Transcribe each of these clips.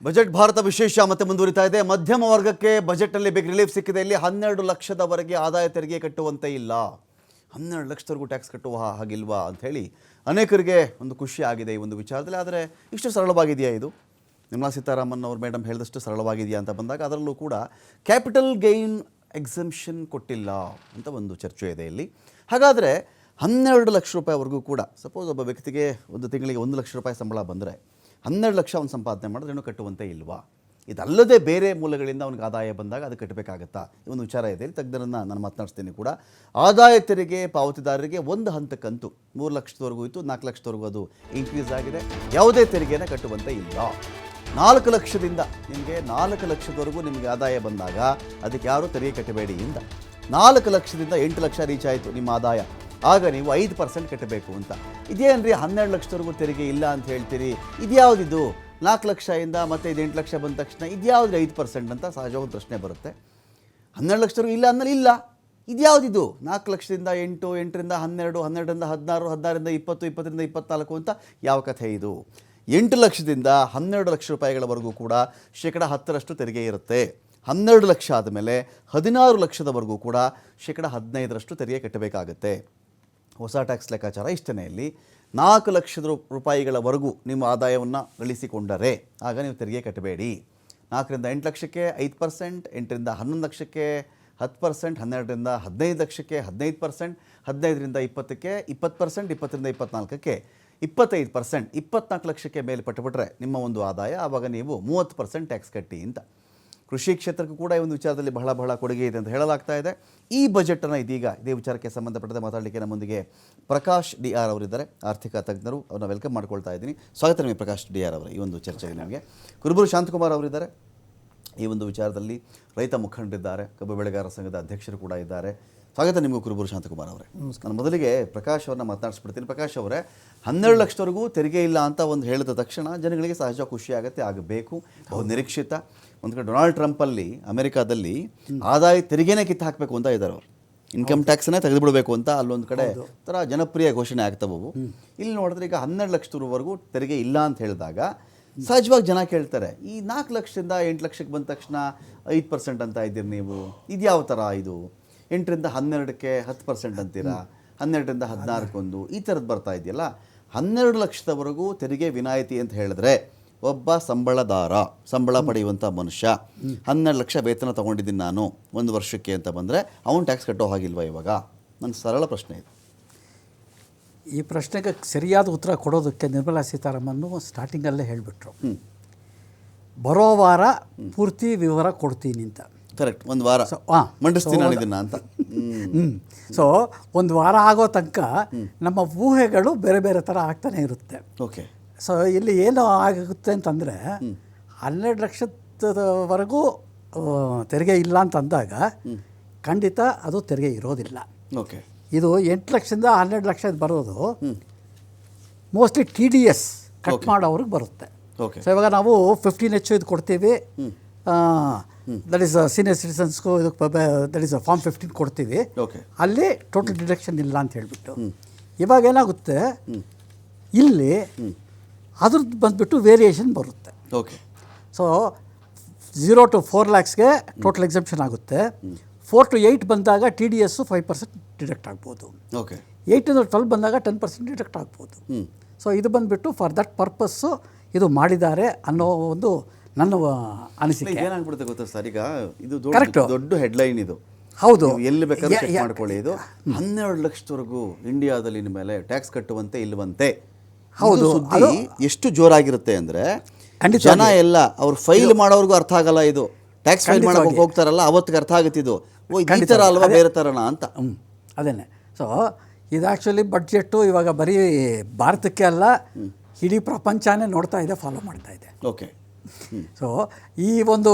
Budget Bharat ವಿಶೇಷ ಮತ್ತೆ ಮುಂದುವರಿತಾ ಇದೆ. ಮಧ್ಯಮ ವರ್ಗಕ್ಕೆ ಬಜೆಟ್ನಲ್ಲಿ ಬಿಗ್ ರಿಲೀಫ್ ಸಿಕ್ಕಿದೆ. ಇಲ್ಲಿ 12 ಲಕ್ಷದವರೆಗೆ ಆದಾಯ ತೆರಿಗೆ ಕಟ್ಟುವಂತೆ ಇಲ್ಲ. 12 ಲಕ್ಷದವರೆಗೂ ಟ್ಯಾಕ್ಸ್ ಕಟ್ಟುವ ಹಾಗಿಲ್ವಾ ಅಂತ ಹೇಳಿ ಅನೇಕರಿಗೆ ಒಂದು ಖುಷಿ ಆಗಿದೆ ಈ ಒಂದು ವಿಚಾರದಲ್ಲಿ. ಆದರೆ ಇಷ್ಟು ಸರಳವಾಗಿದೆಯಾ ಇದು? ನಿರ್ಮಲಾ ಸೀತಾರಾಮನ್ ಅವರು ಮೇಡಮ್ ಹೇಳಿದಷ್ಟು ಸರಳವಾಗಿದೆಯಾ ಅಂತ ಬಂದಾಗ ಅದರಲ್ಲೂ ಕೂಡ ಕ್ಯಾಪಿಟಲ್ ಗೈನ್ ಎಕ್ಸಂಪ್ಷನ್ ಕೊಟ್ಟಿಲ್ಲ ಅಂತ ಒಂದು ಚರ್ಚೆ ಇದೆ ಇಲ್ಲಿ. ಹಾಗಾದರೆ 12 ಲಕ್ಷ ರೂಪಾಯಿವರೆಗೂ ಕೂಡ ಸಪೋಸ್ ಒಬ್ಬ ವ್ಯಕ್ತಿಗೆ ಒಂದು ತಿಂಗಳಿಗೆ 1 ಲಕ್ಷ ರೂಪಾಯಿ ಸಂಬಳ ಬಂದರೆ 12 ಲಕ್ಷ ಅವನು ಸಂಪಾದನೆ ಮಾಡಿದ್ರೆ ಏನು ಕಟ್ಟುವಂತೆ ಇಲ್ವಾ? ಇದಲ್ಲದೆ ಬೇರೆ ಮೂಲಗಳಿಂದ ಅವನಿಗೆ ಆದಾಯ ಬಂದಾಗ ಅದು ಕಟ್ಟಬೇಕಾಗತ್ತಾ? ಈ ಒಂದು ವಿಚಾರ ಇದೆ. ತಜ್ಞರನ್ನು ನಾನು ಮಾತನಾಡ್ತೀನಿ ಕೂಡ. ಆದಾಯ ತೆರಿಗೆ ಪಾವತಿದಾರರಿಗೆ ಒಂದು ಹಂತಕ್ಕಂತೂ 3 ಲಕ್ಷದವರೆಗೂ ಇತ್ತು, 4 ಲಕ್ಷದವರೆಗೂ ಅದು ಇನ್ಕ್ರೀಸ್ ಆಗಿದೆ. ಯಾವುದೇ ತೆರಿಗೆಯನ್ನು ಕಟ್ಟುವಂತೆ ಇಲ್ಲ. 4 ಲಕ್ಷದಿಂದ ನಿಮಗೆ 4 ಲಕ್ಷದವರೆಗೂ ನಿಮಗೆ ಆದಾಯ ಬಂದಾಗ ಅದಕ್ಕೆ ಯಾರೂ ತೆರಿಗೆ ಕಟ್ಟಬೇಡಿ ಇಂದ. 4 ಲಕ್ಷದಿಂದ 8 ಲಕ್ಷ ರೀಚ್ ಆಯಿತು ನಿಮ್ಮ ಆದಾಯ, ಆಗ ನೀವು 5% ಕಟ್ಟಬೇಕು ಅಂತ. ಇದೇನ್ರಿ 12 ಲಕ್ಷದವರೆಗೂ ತೆರಿಗೆ ಇಲ್ಲ ಅಂತ ಹೇಳ್ತೀರಿ? ಇದ್ಯಾವುದಿದು? 4 ಲಕ್ಷದಿಂದ ಮತ್ತೆ ಇದು 8 ಲಕ್ಷ ಬಂದ ತಕ್ಷಣ ಇದ್ಯಾವುದು 5% ಅಂತ ಸಹಜವಾಗಿ ಪ್ರಶ್ನೆ ಬರುತ್ತೆ. 12 ಲಕ್ಷದವರೆಗೂ ಇಲ್ಲ ಅಂದಮೇಲೆ ಇಲ್ಲ, ಇದ್ಯಾವುದಿದು? 4 ಲಕ್ಷದಿಂದ 8, 8ರಿಂದ 12, 12ರಿಂದ 16, 16ರಿಂದ 20, 20ರಿಂದ 24 ಅಂತ ಯಾವ ಕಥೆ ಇದು? 8 ಲಕ್ಷದಿಂದ 12 ಲಕ್ಷ ರೂಪಾಯಿಗಳವರೆಗೂ ಕೂಡ 10% ತೆರಿಗೆ ಇರುತ್ತೆ. 12 ಲಕ್ಷ ಆದಮೇಲೆ 16 ಲಕ್ಷದವರೆಗೂ ಕೂಡ 15% ತೆರಿಗೆ ಕಟ್ಟಬೇಕಾಗತ್ತೆ. ಹೊಸ ಟ್ಯಾಕ್ಸ್ ಲೆಕ್ಕಾಚಾರ ಇಷ್ಟನೇ. ಇಲ್ಲಿ 4 ಲಕ್ಷದ ರೂಪಾಯಿಗಳವರೆಗೂ ನಿಮ್ಮ ಆದಾಯವನ್ನು ಗಳಿಸಿಕೊಂಡರೆ ಆಗ ನೀವು ತೆರಿಗೆ ಕಟ್ಟಬೇಡಿ. 4ರಿಂದ 8 ಲಕ್ಷಕ್ಕೆ 5%, 8ರಿಂದ 11 ಲಕ್ಷಕ್ಕೆ 10%, 12ರಿಂದ 15 ಲಕ್ಷಕ್ಕೆ 15%, 15ರಿಂದ 20ಕ್ಕೆ 20%, 20ರಿಂದ 24ಕ್ಕೆ 25%, 24 ಲಕ್ಷಕ್ಕೆ ಮೇಲೆ ಪಟ್ಟುಬಿಟ್ರೆ ನಿಮ್ಮ ಒಂದು ಆದಾಯ, ಆವಾಗ ನೀವು 30% ಟ್ಯಾಕ್ಸ್ ಕಟ್ಟಿ ಅಂತ. ಕೃಷಿ ಕ್ಷೇತ್ರಕ್ಕೂ ಕೂಡ ಈ ಒಂದು ವಿಚಾರದಲ್ಲಿ ಬಹಳ ಕೊಡುಗೆ ಇದೆ ಅಂತ ಹೇಳಲಾಗ್ತಾ ಇದೆ. ಈ ಬಜೆಟನ್ನು ಇದೀಗ ಇದೇ ವಿಚಾರಕ್ಕೆ ಸಂಬಂಧಪಟ್ಟಂತೆ ಮಾತಾಡಲಿಕ್ಕೆ ನಮ್ಮೊಂದಿಗೆ ಪ್ರಕಾಶ್ DR ಅವರಿದ್ದಾರೆ, ಆರ್ಥಿಕ ತಜ್ಞರು. ಅವ್ರನ್ನ ವೆಲ್ಕಮ್ ಮಾಡ್ಕೊಳ್ತಾ ಇದ್ದೀನಿ. ಸ್ವಾಗತ ನಿಮಗೆ ಪ್ರಕಾಶ್ DR ಅವರೇ ಈ ಒಂದು ಚರ್ಚೆಗೆ. ನಮಗೆ ಕುರುಬೂರು ಶಾಂತಕುಮಾರ್ ಅವರಿದ್ದಾರೆ, ಈ ಒಂದು ವಿಚಾರದಲ್ಲಿ ರೈತ ಮುಖಂಡರಿದ್ದಾರೆ, ಕಬ್ಬು ಬೆಳೆಗಾರರ ಸಂಘದ ಅಧ್ಯಕ್ಷರು ಕೂಡ ಇದ್ದಾರೆ. ಸ್ವಾಗತ ನಿಮಗೂ ಕುರುಬೂರು ಶಾಂತಕುಮಾರ್ ಅವರೇ. ನಾನು ಮೊದಲಿಗೆ ಪ್ರಕಾಶ್ ಅವ್ರನ್ನ ಮಾತನಾಡಿಸ್ಬಿಡ್ತೀನಿ. ಪ್ರಕಾಶ್ ಅವರೇ, 12 ಲಕ್ಷದವರೆಗೂ ತೆರಿಗೆ ಇಲ್ಲ ಅಂತ ಒಂದು ಹೇಳಿದ ತಕ್ಷಣ ಜನಗಳಿಗೆ ಸಹಜ ಖುಷಿ ಆಗುತ್ತೆ, ಆಗಬೇಕು, ಬಹು ನಿರೀಕ್ಷಿತ. ಒಂದು ಕಡೆ ಡೊನಾಲ್ಡ್ ಟ್ರಂಪಲ್ಲಿ ಅಮೆರಿಕಾದಲ್ಲಿ ಆದಾಯ ತೆರಿಗೆನೇ ಕಿತ್ತು ಹಾಕಬೇಕು ಅಂತ ಇದ್ದಾರೆ ಅವರು. ಇನ್ಕಮ್ ಟ್ಯಾಕ್ಸನ್ನೇ ತೆಗೆದುಬಿಡಬೇಕು ಅಂತ ಅಲ್ಲೊಂದು ಕಡೆ ಥರ ಜನಪ್ರಿಯ ಘೋಷಣೆ ಆಗ್ತವವು. ಇಲ್ಲಿ ನೋಡಿದ್ರೆ ಈಗ 12 ಲಕ್ಷದವರೆಗೂ ತೆರಿಗೆ ಇಲ್ಲ ಅಂತ ಹೇಳಿದಾಗ ಸಹಜವಾಗಿ ಜನ ಕೇಳ್ತಾರೆ, ಈ 4 ಲಕ್ಷದಿಂದ 8 ಲಕ್ಷಕ್ಕೆ ಬಂದ ತಕ್ಷಣ 5% ಅಂತ ಇದ್ದೀರಿ ನೀವು, ಇದು ಯಾವ ಥರ ಇದು? 8ರಿಂದ 12ಕ್ಕೆ 10% ಅಂತೀರಾ, 12ರಿಂದ 16ಕ್ಕೆ ಈ ಥರದ್ದು ಬರ್ತಾ ಇದೆಯಲ್ಲ. 12 ಲಕ್ಷದವರೆಗೂ ತೆರಿಗೆ ವಿನಾಯಿತಿ ಅಂತ ಹೇಳಿದ್ರೆ ಒಬ್ಬ ಸಂಬಳ ಪಡೆಯುವಂಥ ಮನುಷ್ಯ 12 ಲಕ್ಷ ವೇತನ ತೊಗೊಂಡಿದ್ದೀನಿ ನಾನು 1 ವರ್ಷಕ್ಕೆ ಅಂತ ಬಂದರೆ ಅವನು ಟ್ಯಾಕ್ಸ್ ಕಟ್ಟೋ ಹಾಗಿಲ್ವಾ ಇವಾಗ? ನನ್ನ ಸರಳ ಪ್ರಶ್ನೆ ಇದು. ಈ ಪ್ರಶ್ನೆಗೆ ಸರಿಯಾದ ಉತ್ತರ ಕೊಡೋದಕ್ಕೆ ನಿರ್ಮಲಾ ಸೀತಾರಾಮನ್ ಸ್ಟಾರ್ಟಿಂಗಲ್ಲೇ ಹೇಳಿಬಿಟ್ರು, ಬರೋ ವಾರ ಪೂರ್ತಿ ವಿವರ ಕೊಡ್ತೀನಿ ಅಂತ. ಕರೆಕ್ಟ್, ಒಂದು ವಾರ ಮಂಡಿಸ್ತೀನಿ ಇದನ್ನು ಅಂತ. ಸೊ ಒಂದು ವಾರ ಆಗೋ ತನಕ ನಮ್ಮ ಊಹೆಗಳು ಬೇರೆ ಬೇರೆ ಥರ ಆಗ್ತಾನೆ ಇರುತ್ತೆ. ಓಕೆ. ಸೊ ಇಲ್ಲಿ ಏನು ಆಗುತ್ತೆ ಅಂತಂದರೆ 12 ಲಕ್ಷದವರೆಗೂ ತೆರಿಗೆ ಇಲ್ಲ ಅಂತ ಅಂದಾಗ ಖಂಡಿತ ಅದು ತೆರಿಗೆ ಇರೋದಿಲ್ಲ. ಓಕೆ. ಇದು 8 ಲಕ್ಷದಿಂದ 12 ಲಕ್ಷ ಬರೋದು ಮೋಸ್ಟ್ಲಿ TDS ಕಟ್ ಮಾಡೋವ್ರಿಗೆ ಬರುತ್ತೆ. ಸೊ ಇವಾಗ ನಾವು 15H ಇದು ಕೊಡ್ತೀವಿ, ದಟ್ ಈಸ್ ಸೀನಿಯರ್ ಸಿಟಿಸನ್ಸ್ಗೂ ಇದಕ್ಕೆ ದಟ್ ಈಸ್ ಫಾರ್ಮ್ 15 ಕೊಡ್ತೀವಿ, ಅಲ್ಲಿ ಟೋಟಲ್ ಡಿಡಕ್ಷನ್ ಇಲ್ಲ ಅಂತ ಹೇಳಿಬಿಟ್ಟು. ಇವಾಗ ಏನಾಗುತ್ತೆ, ಇಲ್ಲಿ ಅದ್ರದ್ದು ಬಂದುಬಿಟ್ಟು ವೇರಿಯೇಷನ್ ಬರುತ್ತೆ. ಓಕೆ. ಸೊ 0 to 4 lakhsಗೆ ಟೋಟಲ್ ಎಕ್ಸಂಪ್ಷನ್ ಆಗುತ್ತೆ. 4 to 8 ಬಂದಾಗ TDS 5% ಡಿಡಕ್ಟ್ ಆಗ್ಬೋದು. ಓಕೆ. 8 to 12 ಬಂದಾಗ 10% ಡಿಡಕ್ಟ್ ಆಗ್ಬೋದು. ಸೊ ಇದು ಬಂದುಬಿಟ್ಟು ಫಾರ್ ದಟ್ ಪರ್ಪಸ್ಸು ಇದು ಮಾಡಿದ್ದಾರೆ ಅನ್ನೋ ಒಂದು ನನ್ನ ಅನಿಸಿಕೆ. ಏನಾಗ್ಬಿಡುತ್ತೆ ಗೊತ್ತಾ ಸರ್, ಈಗ ಇದು ದೊಡ್ಡ ಹೆಡ್ಲೈನ್ ಇದು. ಹೌದು, ಎಲ್ಲಿ ಬೇಕಾದ್ರೂ ಚೆಕ್ ಮಾಡ್ಕೊಳ್ಳಿ. ಇದು 12 ಲಕ್ಷದವರೆಗೂ ಇಂಡಿಯಾದಲ್ಲಿ ಮೇಲೆ ಟ್ಯಾಕ್ಸ್ ಕಟ್ಟುವಂತೆ ಇಲ್ಲವಂತೆ. ಹೌದು, ಸುದ್ದಿ ಎಷ್ಟು ಜೋರಾಗಿರುತ್ತೆ ಅಂದರೆ ಜನ ಎಲ್ಲ ಅವ್ರು ಫೈಲ್ ಮಾಡೋರ್ಗೂ ಅರ್ಥ ಆಗಲ್ಲ. ಇದು ಟ್ಯಾಕ್ಸ್ ಫೈಲ್ ಮಾಡೋಕೆ ಹೋಗ್ತಾರಲ್ಲ ಅವತ್ತಿಗೆ ಅರ್ಥ ಆಗುತ್ತಿದ್ದು, ಈ ಥರ ಅಲ್ವಾ ಬೇರೆ ಥರನ ಅಂತ. ಅದೇನೆ. ಸೊ ಇದು ಆ್ಯಕ್ಚುಲಿ ಬಡ್ಜೆಟ್ಟು ಇವಾಗ ಬರೀ ಭಾರತಕ್ಕೆ ಅಲ್ಲ, ಇಡೀ ಪ್ರಪಂಚನೇ ನೋಡ್ತಾ ಇದೆ, ಫಾಲೋ ಮಾಡ್ತಾ ಇದೆ. ಓಕೆ. ಸೊ ಈ ಒಂದು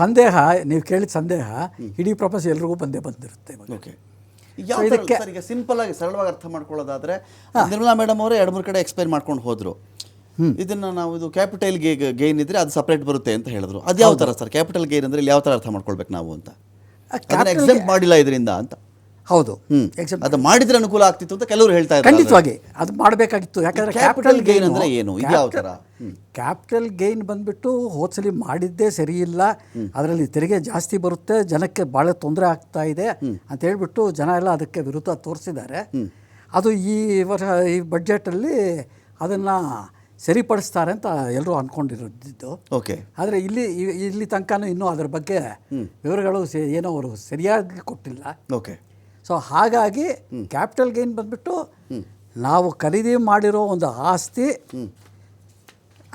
ಸಂದೇಹ, ನೀವು ಕೇಳಿದ ಸಂದೇಹ ಇಡೀ ಪ್ರಪಂಚ ಎಲ್ರಿಗೂ ಬಂದಿರುತ್ತೆ. ಓಕೆ. ಇದಕ್ಕೆ ಈಗ ಸಿಂಪಲ್ ಆಗಿ ಸರಳವಾಗಿ ಅರ್ಥ ಮಾಡ್ಕೊಳ್ಳೋದಾದ್ರೆ, ನಿರ್ಮಲಾ ಮೇಡಮ್ ಅವರೇ 2-3 ಕಡೆ ಎಕ್ಸ್ಪ್ಲೈನ್ ಮಾಡ್ಕೊಂಡು ಹೋದ್ರು. ಇದನ್ನು ನಾವು ಇದು ಕ್ಯಾಪಿಟಲ್ ಗೇನ್ ಇದ್ರೆ ಅದು ಸಪ್ರೇಟ್ ಬರುತ್ತೆ ಅಂತ ಹೇಳಿದ್ರು. ಅದು ಯಾವ ಥರ ಸರ್? ಕ್ಯಾಪಿಟಲ್ ಗೇನ್ ಅಂದರೆ ಇಲ್ಲಿ ಯಾವ ಥರ ಅರ್ಥ ಮಾಡ್ಕೊಳ್ಬೇಕು ನಾವು ಅಂತ? ಎಕ್ಸೆಂಪ್ಟ್ ಮಾಡಿಲ್ಲ ಇದರಿಂದ ಅಂತ. ಹೌದು ಹ್ಮ್ ಅದು ಮಾಡಿದ್ರೆ ಅನುಕೂಲ ಆಗ್ತಿತ್ತು ಅಂತ ಕೆಲವರು ಹೇಳ್ತಾ ಇದ್ದಾರೆ. ಖಂಡಿತವಾಗಿ ಅದು ಮಾಡಬೇಕಾಗಿತ್ತು. ಯಾಕಂದರೆ ಕ್ಯಾಪಿಟಲ್ ಗೇನ್ ಅಂದ್ರೆ ಏನು, ಇದು ಯಾವ ಥರ? ಕ್ಯಾಪಿಟಲ್ ಗೇನ್ ಬಂದ್ಬಿಟ್ಟು ಹೋದ್ಸಲಿ ಮಾಡಿದ್ದೇ ಸರಿ ಇಲ್ಲ, ಅದರಲ್ಲಿ ತೆರಿಗೆ ಜಾಸ್ತಿ ಬರುತ್ತೆ, ಜನಕ್ಕೆ ಭಾಳ ತೊಂದರೆ ಆಗ್ತಾ ಇದೆ ಅಂತ ಹೇಳ್ಬಿಟ್ಟು ಜನ ಎಲ್ಲ ಅದಕ್ಕೆ ವಿರುದ್ಧ ತೋರಿಸಿದ್ದಾರೆ. ಅದು ಈ ವರ್ಷ ಈ ಬಡ್ಜೆಟಲ್ಲಿ ಅದನ್ನು ಸರಿಪಡಿಸ್ತಾರೆ ಅಂತ ಎಲ್ಲರೂ ಅಂದ್ಕೊಂಡಿರೋದಿದ್ದು. ಓಕೆ. ಆದರೆ ಇಲ್ಲಿ ತನಕನೂ ಇನ್ನೂ ಅದರ ಬಗ್ಗೆ ವಿವರಗಳು ಏನೋ ಅವರು ಸರಿಯಾಗಿ ಕೊಟ್ಟಿಲ್ಲ. ಓಕೆ. ಸೊ ಹಾಗಾಗಿ ಕ್ಯಾಪಿಟಲ್ ಗೇನ್ ಬಂದ್ಬಿಟ್ಟು ನಾವು ಖರೀದಿ ಮಾಡಿರೋ ಒಂದು ಆಸ್ತಿ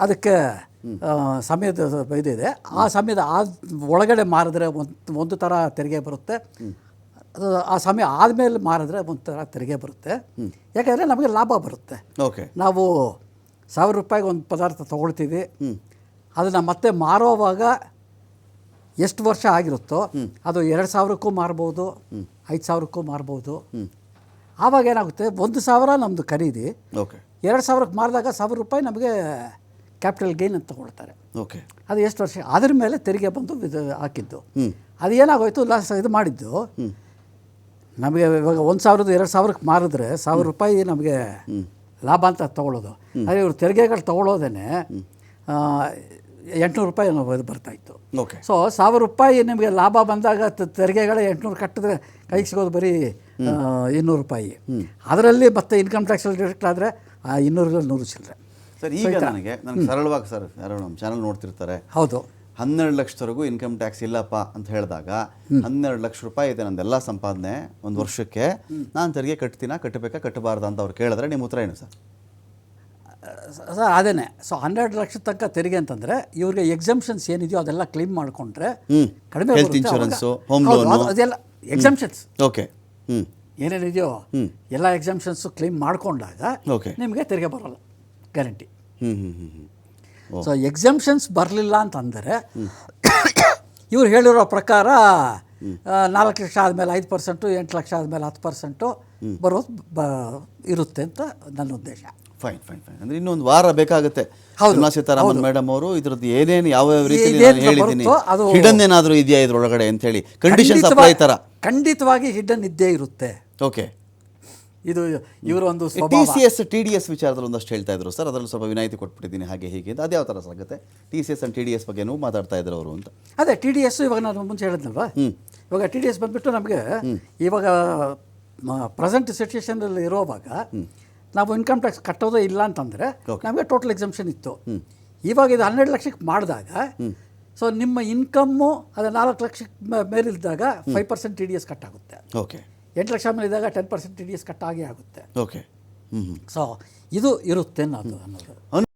ಅದಕ್ಕೆ ಸಮಯದ ಇದಿದೆ, ಆ ಸಮಯದ ಒಳಗಡೆ ಮಾರಿದ್ರೆ ಒಂದು ಥರ ತೆರಿಗೆ ಬರುತ್ತೆ, ಅದು ಆ ಸಮಯ ಆದಮೇಲೆ ಮಾರಿದ್ರೆ ಒಂದು ಥರ ತೆರಿಗೆ ಬರುತ್ತೆ. ಯಾಕೆಂದರೆ ನಮಗೆ ಲಾಭ ಬರುತ್ತೆ. ಓಕೆ. ನಾವು 1000 ರೂಪಾಯಿಗೆ ಒಂದು ಪದಾರ್ಥ ತೊಗೊಳ್ತೀವಿ, ಅದನ್ನು ಮತ್ತೆ ಮಾರೋವಾಗ ಎಷ್ಟು ವರ್ಷ ಆಗಿರುತ್ತೋ ಅದು 2000ಕ್ಕೂ ಮಾರ್ಬೋದು, 5000ಕ್ಕೂ ಮಾರ್ಬೋದು. ಆವಾಗ ಏನಾಗುತ್ತೆ, 1000 ನಮ್ಮದು ಖರೀದಿ, 2000ಕ್ಕೆ ಮಾರಿದಾಗ 1000 ರೂಪಾಯಿ ನಮಗೆ ಕ್ಯಾಪಿಟಲ್ ಗೇನ್ ಅಂತ ತೊಗೊಳ್ತಾರೆ. ಓಕೆ. ಅದು ಎಷ್ಟು ವರ್ಷ ಅದ್ರ ಮೇಲೆ ತೆರಿಗೆ ಬಂದು ಹಾಕಿದ್ದು. ಅದು ಏನಾಗೋಯ್ತು, ಇದು ಮಾಡಿದ್ದು ನಮಗೆ ಇವಾಗ 1000 2000ಕ್ಕೆ ಮಾರಿದ್ರೆ 1000 ರೂಪಾಯಿ ನಮಗೆ ಲಾಭ ಅಂತ ತೊಗೊಳ್ಳೋದು. ಅದೇ ಇವರು ತೆರಿಗೆಗಳು ತೊಗೊಳ್ಳೋದೇ 800 ರೂಪಾಯಿ ಇದು ಬರ್ತಾಯಿತ್ತು. ಓಕೆ. ಸೊ 1000 ರೂಪಾಯಿ ನಿಮಗೆ ಲಾಭ ಬಂದಾಗ ತೆರಿಗೆಗಳ 800 ಕಟ್ಟಿದ್ರೆ ಕೈಗೆ ಸಿಗೋದು ಬರೀ 200 ರೂಪಾಯಿ. ಅದರಲ್ಲಿ ಮತ್ತೆ ಇನ್ಕಮ್ ಟ್ಯಾಕ್ಸಲ್ಲಿ ಡಿಡಕ್ಟ್ ಆದರೆ 200 100 ಚಿಲ್ಲರೆ. ಸರ್ ಈಗ ನನಗೆ ಸರಳವಾಗಿ ಸರ್, ಯಾರೋ ನಮ್ಮ ಚಾನಲ್ ನೋಡ್ತಿರ್ತಾರೆ, ಹೌದು 12 ಲಕ್ಷದವರೆಗೂ ಇನ್ಕಮ್ ಟ್ಯಾಕ್ಸ್ ಇಲ್ಲಪ್ಪ ಅಂತ ಹೇಳಿದಾಗ 12 ಲಕ್ಷ ರೂಪಾಯಿ ಇದೆ ನಂದೆಲ್ಲ ಸಂಪಾದನೆ ಒಂದು ವರ್ಷಕ್ಕೆ, ನಾನು ತೆರಿಗೆ ಕಟ್ಟಬೇಕಾ ಕಟ್ಟಬಾರ್ದು ಅಂತ ಅವ್ರು ಕೇಳಿದ್ರೆ ನಿಮ್ಮ ಉತ್ತರ ಏನು ಸರ್? ಸರ್ ಅದೇ. ಸೊ 12 ಲಕ್ಷ ತನಕ ತೆರಿಗೆ ಅಂತಂದರೆ ಇವ್ರಿಗೆ ಎಕ್ಸಮ್ಷನ್ಸ್ ಏನಿದೆಯೋ ಅದೆಲ್ಲ ಕ್ಲೈಮ್ ಮಾಡಿಕೊಂಡ್ರೆ ಕಡಿಮೆ, ಹೆಲ್ತ್ ಇನ್ಶೂರೆನ್ಸು, ಹೋಮ್ ಲೋನ್, ಅದೆಲ್ಲ ಎಕ್ಸಮ್ಷನ್ಸ್ ಓಕೆ ಏನೇನಿದೆಯೋ ಎಲ್ಲ ಎಕ್ಸಮ್ಷನ್ಸು ಕ್ಲೈಮ್ ಮಾಡಿಕೊಂಡಾಗ ನಿಮಗೆ ತೆರಿಗೆ ಬರೋಲ್ಲ, ಗ್ಯಾರಂಟಿ. ಸೊ ಎಕ್ಸಮ್ಷನ್ಸ್ ಬರಲಿಲ್ಲ ಅಂತಂದರೆ ಇವ್ರು ಹೇಳಿರೋ ಪ್ರಕಾರ 4 ಲಕ್ಷ ಆದಮೇಲೆ 5%, 8 ಲಕ್ಷ ಆದಮೇಲೆ 10% ಬರೋದು ಇರುತ್ತೆ ಅಂತ ನನ್ನ ಉದ್ದೇಶ. Fine fine fine. ಅಂದರೆ ಇನ್ನೊಂದು ವಾರ ಬೇಕಾಗುತ್ತೆ. ನಿರ್ಮಲಾ ಸೀತಾರಾಮನ್ ಮೇಡಮ್ ಅವರು ಇದ್ರದ್ದು ಏನೇನು ಯಾವ ರೀತಿ ಹೇಳಿದ್ದೀನಿ, ಹಿಡನ್ ಏನಾದರೂ ಇದೆಯಾ ಇದ್ರೊಳಗಡೆ ಅಂತ ಹೇಳಿ, ಕಂಡೀಷನ್ಸ್ ಅಪ್ಲೈ ಥರ ಖಂಡಿತವಾಗಿ ಹಿಡನ್ ಇದ್ದೇ ಇರುತ್ತೆ. ಓಕೆ. ಇದು ಇವರು ಒಂದು TCS TDS ವಿಚಾರದಲ್ಲಿ ಒಂದಷ್ಟು ಹೇಳ್ತಾ ಇದ್ರು ಸರ್, ಅದರಲ್ಲಿ ಸ್ವಲ್ಪ ವಿನಾಯಿತಿ ಕೊಟ್ಬಿಟ್ಟಿದ್ದೀನಿ ಹಾಗೆ ಹೀಗೆ ಅಂತ. ಅದು ಯಾವ ಥರ ಆಗುತ್ತೆ? TCS ಆ್ಯಂಡ್ TDS ಬಗ್ಗೆನೂ ಮಾತಾಡ್ತಾ ಇದ್ರು ಅವರು ಅಂತ. ಅದೇ TDS ಇವಾಗ ನಾನು ಮುಂಚೆ ಹೇಳಿದ್ನಲ್ವಾ, ಇವಾಗ TDS ಬಂದುಬಿಟ್ಟು ನಮಗೆ ಇವಾಗ ಪ್ರೆಸೆಂಟ್ ಸಿಚುವೇಷನಲ್ಲಿ ಇರೋವಾಗ ನಾವು ಇನ್ಕಮ್ ಟ್ಯಾಕ್ಸ್ ಕಟ್ಟೋದೇ ಇಲ್ಲ ಅಂತಂದರೆ ನಮಗೆ ಟೋಟಲ್ ಎಕ್ಸಮ್ಷನ್ ಇತ್ತು. ಇವಾಗ ಇದು 12 ಲಕ್ಷಕ್ಕೆ ಮಾಡಿದಾಗ ಸೊ ನಿಮ್ಮ ಇನ್ಕಮ್ಮು ಅದು 4 ಲಕ್ಷಕ್ಕೆ ಮೇಲಿದ್ದಾಗ 5% TDS ಕಟ್ಟಾಗುತ್ತೆ. ಓಕೆ. 8 ಲಕ್ಷ ಮೇಲೆ ಇದ್ದಾಗ 10% TDS ಕಟ್ಟಾಗೇ ಆಗುತ್ತೆ. ಓಕೆ. ಸೊ ಇದು ಇರುತ್ತೆ ಅನ್ನೋದು